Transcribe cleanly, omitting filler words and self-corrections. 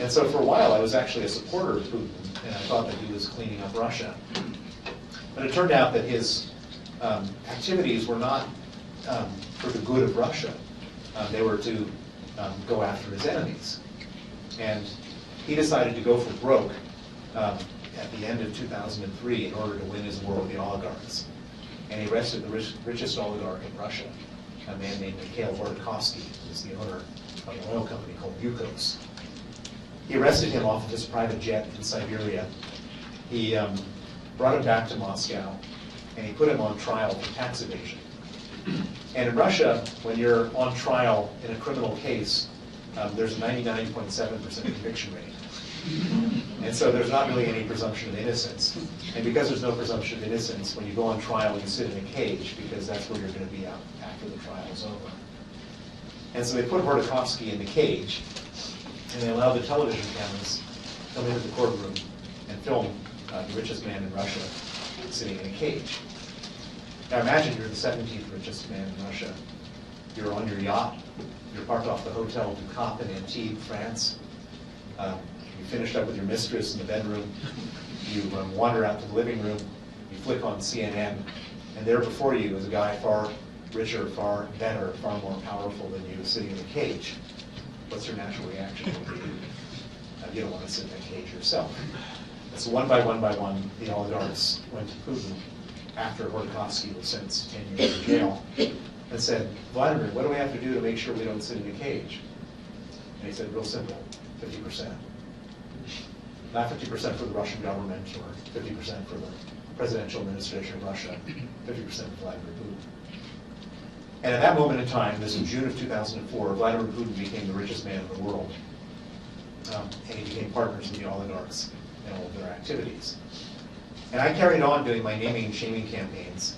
And so for a while, I was actually a supporter of Putin, and I thought that he was cleaning up Russia. But it turned out that his activities were not for the good of Russia. They were to go after his enemies. And he decided to go for broke at the end of 2003 in order to win his war with the oligarchs. And he arrested the richest oligarch in Russia, a man named Mikhail Gorbakovsky, who is the owner of an oil company called Yukos. He arrested him off of his private jet in Siberia. He brought him back to Moscow, and he put him on trial for tax evasion. And in Russia, when you're on trial in a criminal case, there's a 99.7% conviction rate. And so there's not really any presumption of innocence. And because there's no presumption of innocence, when you go on trial, you sit in a cage, because that's where you're going to be out after the trial is over. And so they put Gorbakovsky in the cage, and they allowed the television cameras to come into the courtroom and film the richest man in Russia sitting in a cage. Now imagine you're the 17th richest man in Russia. You're on your yacht. You're parked off the Hotel du Cap in Antibes, France. You finished up with your mistress in the bedroom. You wander out to the living room. You flick on CNN. And there before you is a guy far richer, far better, far more powerful than you sitting in a cage. What's your natural reaction? You don't want to sit in that cage yourself. And so one by one, the oligarchs went to Putin after Gorbakovsky was sentenced to 10 years in jail and said, Vladimir, what do we have to do to make sure we don't sit in a cage? And he said, real simple, 50%. Not 50% for the Russian government or 50% for the presidential administration of Russia, 50% for Vladimir Putin. And at that moment in time, this is June of 2004, Vladimir Putin became the richest man in the world. And he became partners with the oligarchs in all of their activities. And I carried on doing my naming and shaming campaigns